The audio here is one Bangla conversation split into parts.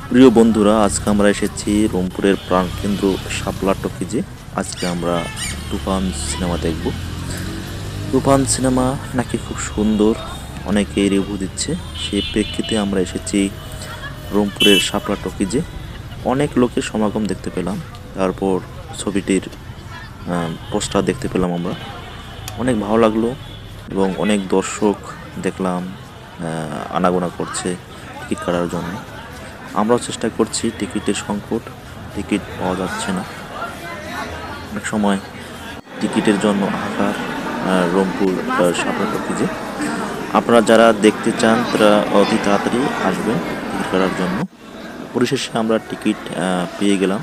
প্রিয় বন্ধুরা, আজকে আমরা এসেছি রংপুরের প্রাণকেন্দ্র শাপলা টকিজে। আজকে আমরা তুফান সিনেমা দেখব। তুফান সিনেমা নাকি খুব সুন্দর, অনেকে রিভিউ দিচ্ছে। সেই প্রেক্ষিতে আমরা এসেছি রংপুরের শাপলা টকিজে। অনেক লোকের সমাগম দেখতে পেলাম। তারপর ছবিটির পোস্টার দেখতে পেলাম আমরা, অনেক ভালো লাগলো এবং অনেক দর্শক দেখলাম আনাগোনা করছে টিকিট কাটার জন্য। আমরাও চেষ্টা করছি, টিকিটের সংকট, টিকিট পাওয়া যাচ্ছে না। অনেক সময় টিকিটের জন্য হাহাকার রংপুর শাপলা টকিজে। আপনারা যারা দেখতে চান তারা অতি তাড়াতাড়ি আসবেন টিকিট কাটার জন্য। পরিশেষে আমরা টিকিট পেয়ে গেলাম।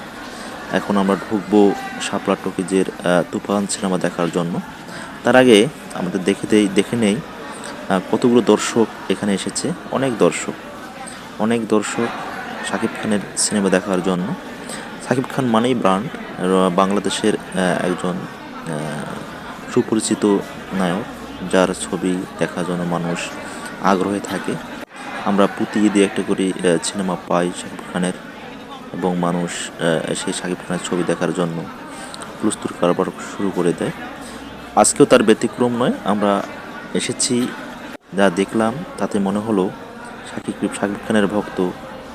এখন আমরা ঢুকবো শাপলা টকিজের তুফান সিনেমা দেখার জন্য। তার আগে আমাদের দেখে নেই কতগুলো দর্শক এখানে এসেছে। অনেক দর্শক শাকিব খানের সিনেমা দেখার জন্য। শাকিব খান মানেই ব্র্যান্ড, বাংলাদেশের একজন সুপরিচিত নায়ক, যার ছবি দেখার জন্য মানুষ আগ্রহে থাকে। আমরা প্রতি ঈদে একটা করে সিনেমা পাই শাকিব খানের, এবং মানুষ সেই শাকিব খানের ছবি দেখার জন্য প্রস্তুত কারবার শুরু করে দেয়। আজকেও তার ব্যতিক্রম নয়। আমরা এসেছি, যা দেখলাম তাতে মনে হলো শাকিব খানের ভক্ত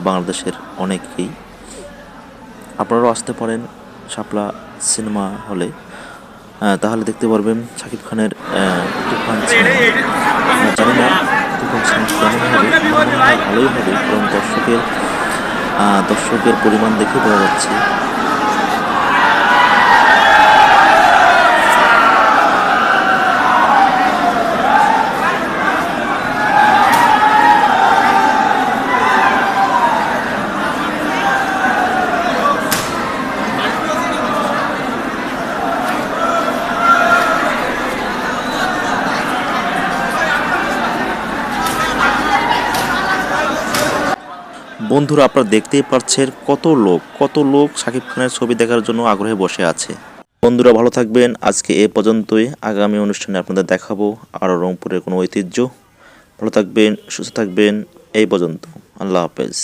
বাংলাদেশের অনেকেই। আপনারাও আসতে পারেন শাপলা সিনেমা হলে, তাহলে দেখতে পারবেন শাকিব খানের তুফান সিনেমা। জানি না তুফান সিনেমা কেমন হবে, আমার মনে হয় ভালোই হবে, কারণ দর্শকের পরিমাণ দেখে বোঝা যাচ্ছে। বন্ধুরা, আপনারা দেখতেই পাচ্ছেন কত লোক শাকিব খানের ছবি দেখার জন্য আগ্রহে বসে আছে। বন্ধুরা ভালো থাকবেন, আজকে এ পর্যন্তই। আগামী অনুষ্ঠানে আপনাদের দেখাবো আরও রংপুরের কোনো ঐতিহ্য। ভালো থাকবেন, সুস্থ থাকবেন। এই পর্যন্ত, আল্লাহ হাফেজ।